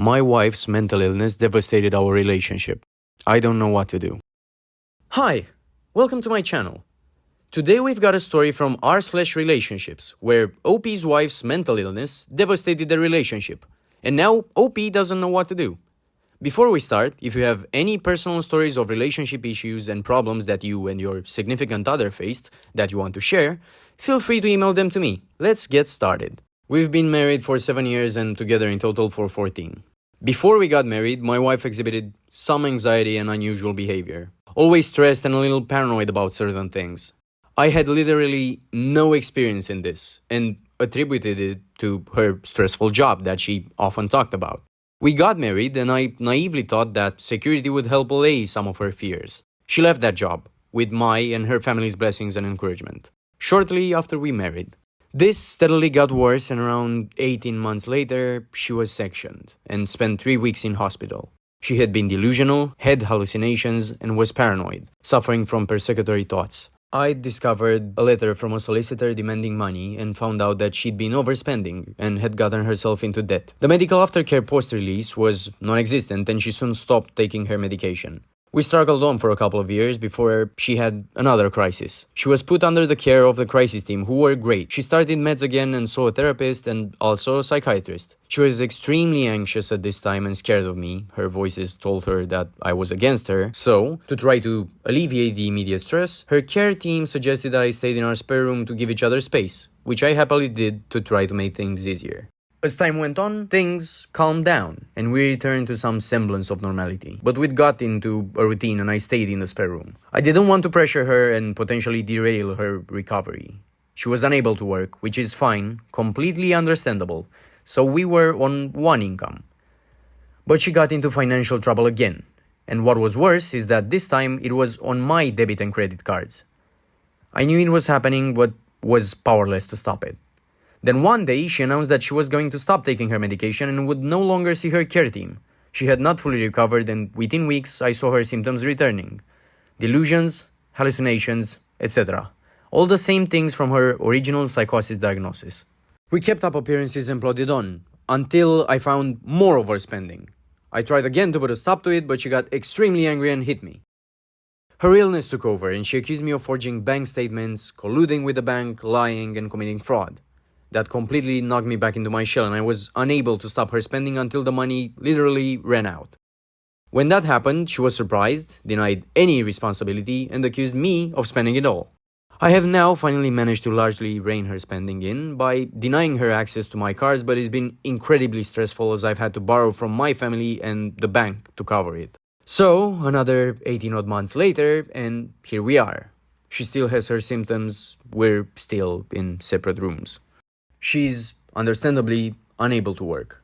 My wife's mental illness devastated our relationship. I don't know what to do. Hi, welcome to my channel. Today we've got a story from r/relationships where OP's wife's mental illness devastated the relationship. And now OP doesn't know what to do. Before we start, if you have any personal stories of relationship issues and problems that you and your significant other faced that you want to share, feel free to email them to me. Let's get started. We've been married for 7 years and together in total for 14. Before we got married, my wife exhibited some anxiety and unusual behavior. Always stressed and a little paranoid about certain things. I had literally no experience in this and attributed it to her stressful job that she often talked about. We got married and I naively thought that security would help allay some of her fears. She left that job, with my and her family's blessings and encouragement, shortly after we married. This steadily got worse, and around 18 months later, she was sectioned and spent 3 weeks in hospital. She had been delusional, had hallucinations, and was paranoid, suffering from persecutory thoughts. I discovered a letter from a solicitor demanding money and found out that she'd been overspending and had gotten herself into debt. The medical aftercare post-release was non-existent and she soon stopped taking her medication. We struggled on for a couple of years before she had another crisis. She was put under the care of the crisis team, who were great. She started meds again and saw a therapist and also a psychiatrist. She was extremely anxious at this time and scared of me. Her voices told her that I was against her. So, to try to alleviate the immediate stress, her care team suggested that I stayed in our spare room to give each other space, which I happily did to try to make things easier. As time went on, things calmed down and we returned to some semblance of normality. But we'd got into a routine and I stayed in the spare room. I didn't want to pressure her and potentially derail her recovery. She was unable to work, which is fine, completely understandable. So we were on one income. But she got into financial trouble again. And what was worse is that this time it was on my debit and credit cards. I knew it was happening but was powerless to stop it. Then one day, she announced that she was going to stop taking her medication and would no longer see her care team. She had not fully recovered and within weeks, I saw her symptoms returning. Delusions, hallucinations, etc. All the same things from her original psychosis diagnosis. We kept up appearances and plodded on, until I found more overspending. I tried again to put a stop to it, but she got extremely angry and hit me. Her illness took over and she accused me of forging bank statements, colluding with the bank, lying and committing fraud. That completely knocked me back into my shell and I was unable to stop her spending until the money literally ran out. When that happened, she was surprised, denied any responsibility, and accused me of spending it all. I have now finally managed to largely rein her spending in by denying her access to my cards, but it's been incredibly stressful as I've had to borrow from my family and the bank to cover it. So, another 18 odd months later, and here we are. She still has her symptoms, we're still in separate rooms. She's understandably unable to work.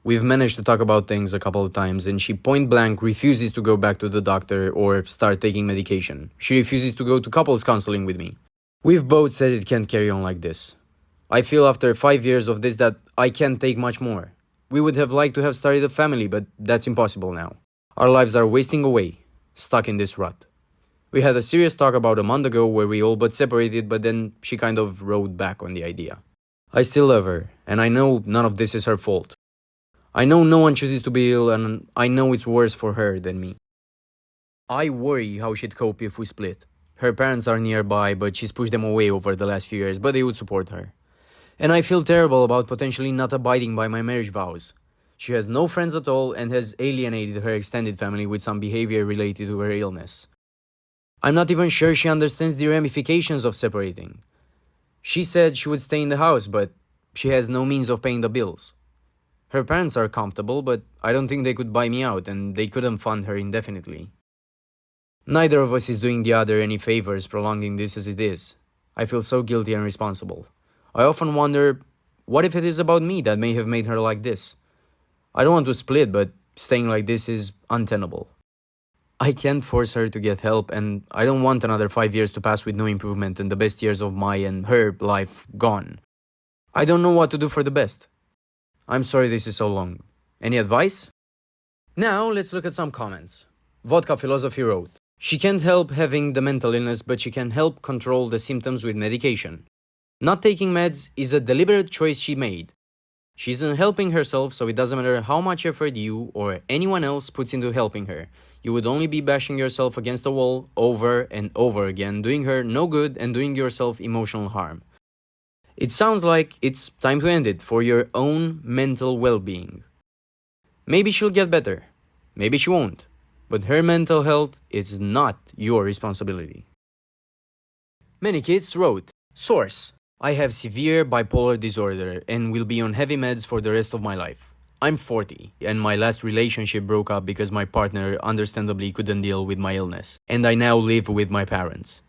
We've managed to talk about things a couple of times and she point blank refuses to go back to the doctor or start taking medication. She refuses to go to couples counseling with me. We've both said it can't carry on like this. I feel after 5 years of this that I can't take much more. We would have liked to have started a family, but that's impossible now. Our lives are wasting away, stuck in this rut. We had a serious talk about a month ago where we all but separated, but then she kind of rode back on the idea. I still love her, and I know none of this is her fault. I know no one chooses to be ill, and I know it's worse for her than me. I worry how she'd cope if we split. Her parents are nearby, but she's pushed them away over the last few years, but they would support her. And I feel terrible about potentially not abiding by my marriage vows. She has no friends at all and has alienated her extended family with some behavior related to her illness. I'm not even sure she understands the ramifications of separating. She said she would stay in the house, but she has no means of paying the bills. Her parents are comfortable, but I don't think they could buy me out and they couldn't fund her indefinitely. Neither of us is doing the other any favors prolonging this as it is. I feel so guilty and responsible. I often wonder, what if it is about me that may have made her like this? I don't want to split, but staying like this is untenable. I can't force her to get help and I don't want another 5 years to pass with no improvement and the best years of my and her life gone. I don't know what to do for the best. I'm sorry this is so long. Any advice? Now let's look at some comments. Vodka Philosophy wrote, she can't help having the mental illness but she can help control the symptoms with medication. Not taking meds is a deliberate choice she made. She isn't helping herself, so it doesn't matter how much effort you or anyone else puts into helping her. You would only be bashing yourself against the wall over and over again, doing her no good and doing yourself emotional harm. It sounds like it's time to end it for your own mental well-being. Maybe she'll get better. Maybe she won't. But her mental health is not your responsibility. Many kids wrote, Source: I have severe bipolar disorder and will be on heavy meds for the rest of my life. I'm 40 and my last relationship broke up because my partner understandably couldn't deal with my illness, and I now live with my parents.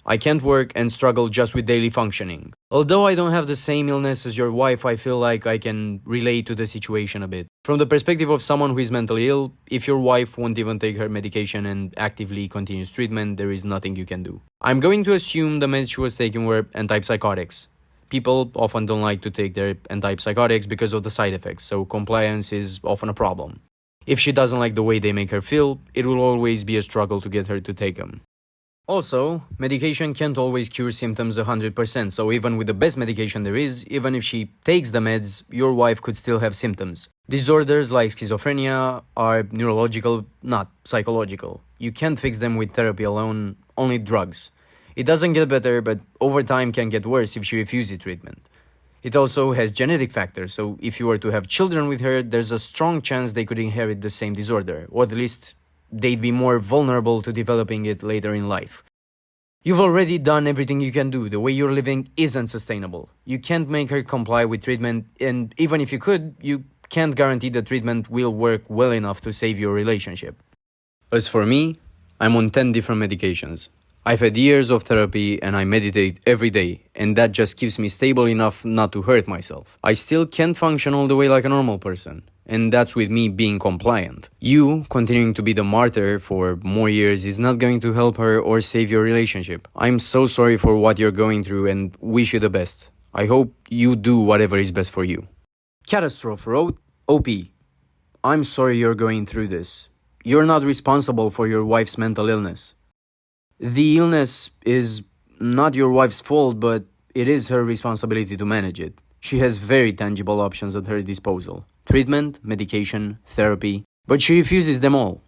I can't work and struggle just with daily functioning. Although I don't have the same illness as your wife, I feel like I can relate to the situation a bit. From the perspective of someone who is mentally ill, if your wife won't even take her medication and actively continues treatment, there is nothing you can do. I'm going to assume the meds she was taking were antipsychotics. People often don't like to take their antipsychotics because of the side effects, so compliance is often a problem. If she doesn't like the way they make her feel, it will always be a struggle to get her to take them. Also, medication can't always cure symptoms 100%, so even with the best medication there is, even if she takes the meds, your wife could still have symptoms. Disorders like schizophrenia are neurological, not psychological. You can't fix them with therapy alone, only drugs. It doesn't get better, but over time can get worse if she refuses treatment. It also has genetic factors, so if you were to have children with her, there's a strong chance they could inherit the same disorder, or at least they'd be more vulnerable to developing it later in life. You've already done everything you can do. The way you're living isn't sustainable. You can't make her comply with treatment, and even if you could, you can't guarantee the treatment will work well enough to save your relationship. As for me, I'm on 10 different medications. I've had years of therapy and I meditate every day, and that just keeps me stable enough not to hurt myself. I still can't function all the way like a normal person, and that's with me being compliant. You continuing to be the martyr for more years is not going to help her or save your relationship. I'm so sorry for what you're going through and wish you the best. I hope you do whatever is best for you. Catastrophe wrote, OP, I'm sorry you're going through this. You're not responsible for your wife's mental illness. The illness is not your wife's fault, but it is her responsibility to manage it. She has very tangible options at her disposal: treatment, medication, therapy, but she refuses them all.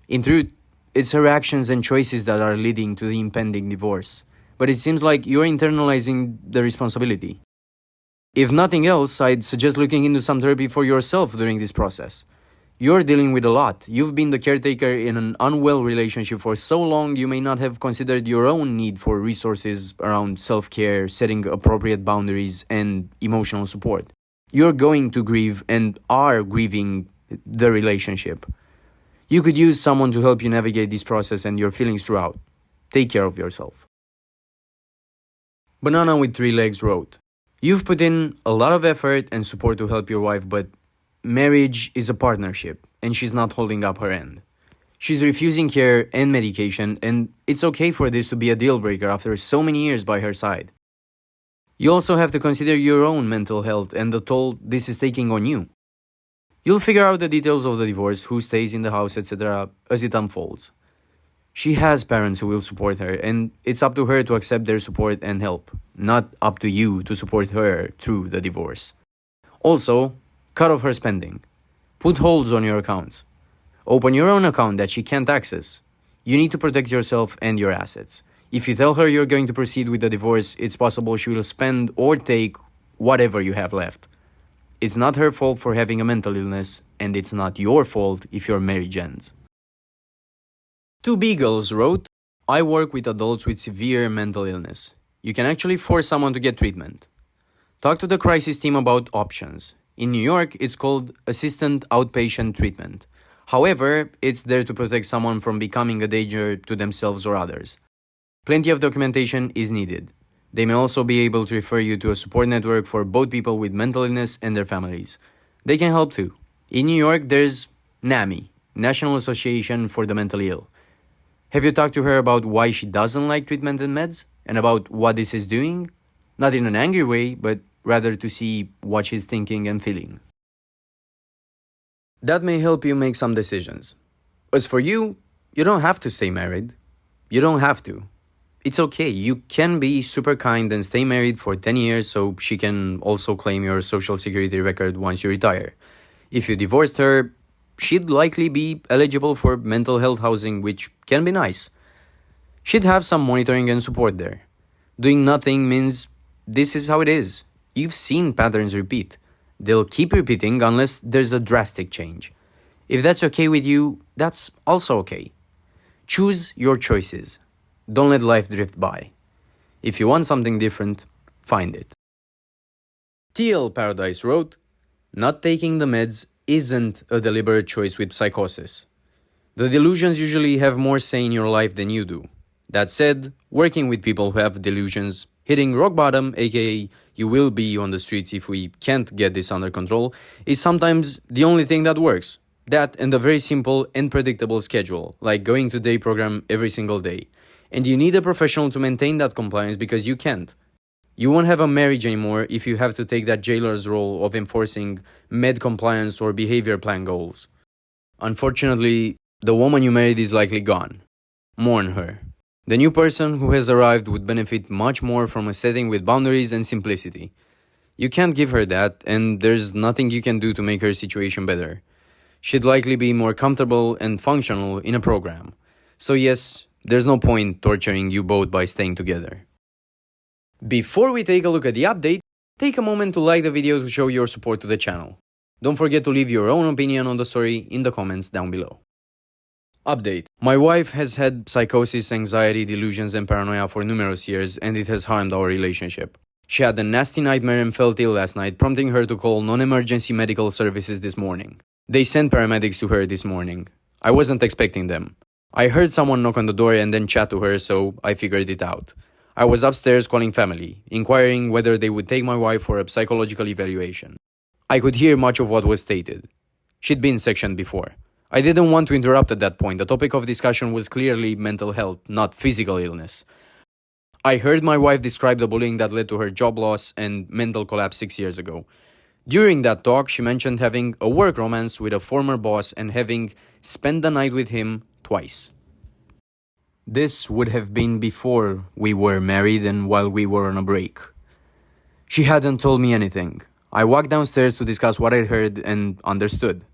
In truth, it's her actions and choices that are leading to the impending divorce, but it seems like you're internalizing the responsibility. If nothing else, I'd suggest looking into some therapy for yourself during this process. You're dealing with a lot. You've been the caretaker in an unwell relationship for so long you may not have considered your own need for resources around self-care, setting appropriate boundaries, and emotional support. You're going to grieve and are grieving the relationship. You could use someone to help you navigate this process and your feelings throughout. Take care of yourself. Banana with 3 legs wrote, You've put in a lot of effort and support to help your wife, but marriage is a partnership, and she's not holding up her end. She's refusing care and medication, and it's okay for this to be a deal breaker after so many years by her side. You also have to consider your own mental health and the toll this is taking on you. You'll figure out the details of the divorce, who stays in the house, etc., as it unfolds. She has parents who will support her, and it's up to her to accept their support and help, not up to you to support her through the divorce. Also, cut off her spending. Put holds on your accounts. Open your own account that she can't access. You need to protect yourself and your assets. If you tell her you're going to proceed with the divorce, it's possible she will spend or take whatever you have left. It's not her fault for having a mental illness, and it's not your fault if your marriage ends. 2 Beagles wrote, I work with adults with severe mental illness. You can actually force someone to get treatment. Talk to the crisis team about options. In New York, it's called assistant outpatient treatment. However, it's there to protect someone from becoming a danger to themselves or others. Plenty of documentation is needed. They may also be able to refer you to a support network for both people with mental illness and their families. They can help too. In New York, there's NAMI, National Association for the Mentally Ill. Have you talked to her about why she doesn't like treatment and meds? And about what this is doing? Not in an angry way, but rather to see what she's thinking and feeling. That may help you make some decisions. As for you, you don't have to stay married. You don't have to. it's okay. You can be super kind and stay married for 10 years so she can also claim your social security record once you retire. If you divorced her, she'd likely be eligible for mental health housing, which can be nice. She'd have some monitoring and support there. Doing nothing means this is how it is. You've seen patterns repeat. They'll keep repeating unless there's a drastic change. If that's okay with you, that's also okay. Choose your choices. Don't let life drift by. If you want something different, find it. TL Paradise wrote, "Not taking the meds isn't a deliberate choice with psychosis. The delusions usually have more say in your life than you do. That said, working with people who have delusions, hitting rock bottom, aka you will be on the streets if we can't get this under control, is sometimes the only thing that works. That and a very simple and predictable schedule, like going to day program every single day. And you need a professional to maintain that compliance because you can't. You won't have a marriage anymore if you have to take that jailer's role of enforcing med compliance or behavior plan goals. Unfortunately, the woman you married is likely gone. Mourn her. The new person who has arrived would benefit much more from a setting with boundaries and simplicity. You can't give her that, and there's nothing you can do to make her situation better. She'd likely be more comfortable and functional in a program. So yes, there's no point torturing you both by staying together." Before we take a look at the update, take a moment to like the video to show your support to the channel. Don't forget to leave your own opinion on the story in the comments down below. Update. My wife has had psychosis, anxiety, delusions and paranoia for numerous years, and it has harmed our relationship. She had a nasty nightmare and felt ill last night, prompting her to call non-emergency medical services this morning. They sent paramedics to her this morning. I wasn't expecting them. I heard someone knock on the door and then chat to her, so I figured it out. I was upstairs calling family, inquiring whether they would take my wife for a psychological evaluation. I could hear much of what was stated. She'd been sectioned before. I didn't want to interrupt at that point. The topic of discussion was clearly mental health, not physical illness. I heard my wife describe the bullying that led to her job loss and mental collapse 6 years ago. During that talk, she mentioned having a work romance with a former boss and having spent the night with him twice. This would have been before we were married and while we were on a break. She hadn't told me anything. I walked downstairs to discuss what I'd heard and understood.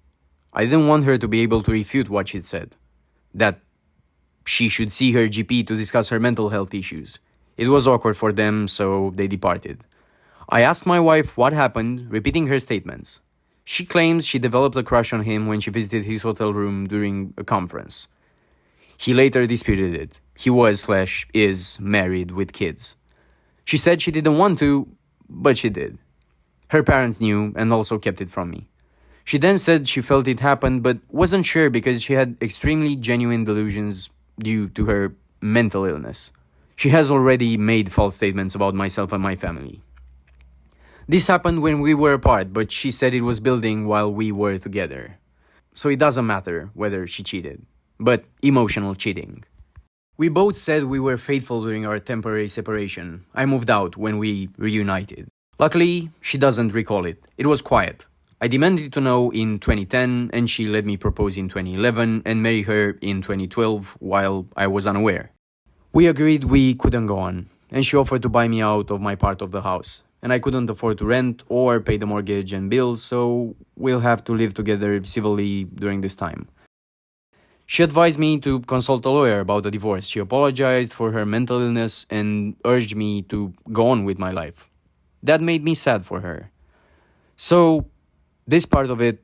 I didn't want her to be able to refute what she'd said. That she should see her GP to discuss her mental health issues. It was awkward for them, so they departed. I asked my wife what happened, repeating her statements. She claims she developed a crush on him when she visited his hotel room during a conference. He later disputed it. He was/is married with kids. She said she didn't want to, but she did. Her parents knew and also kept it from me. She then said she felt it happened but wasn't sure because she had extremely genuine delusions due to her mental illness. She has already made false statements about myself and my family. This happened when we were apart, but she said it was building while we were together. So it doesn't matter whether she cheated, but emotional cheating. We both said we were faithful during our temporary separation. I moved out when we reunited. Luckily, she doesn't recall it. It was quiet. I demanded to know in 2010 and she let me propose in 2011 and marry her in 2012 while I was unaware. We agreed we couldn't go on and she offered to buy me out of my part of the house. And I couldn't afford to rent or pay the mortgage and bills, so we'll have to live together civilly during this time. She advised me to consult a lawyer about the divorce. She apologized for her mental illness and urged me to go on with my life. That made me sad for her. So, this part of it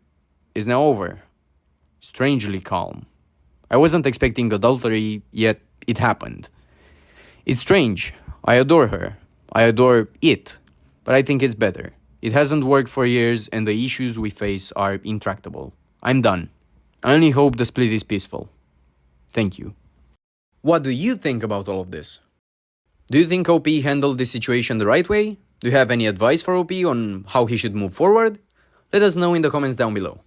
is now over. Strangely calm. I wasn't expecting adultery, yet it happened. It's strange. I adore her. I adore it. But I think it's better. It hasn't worked for years and the issues we face are intractable. I'm done. I only hope the split is peaceful. Thank you. What do you think about all of this? Do you think OP handled this situation the right way? Do you have any advice for OP on how he should move forward? Let us know in the comments down below.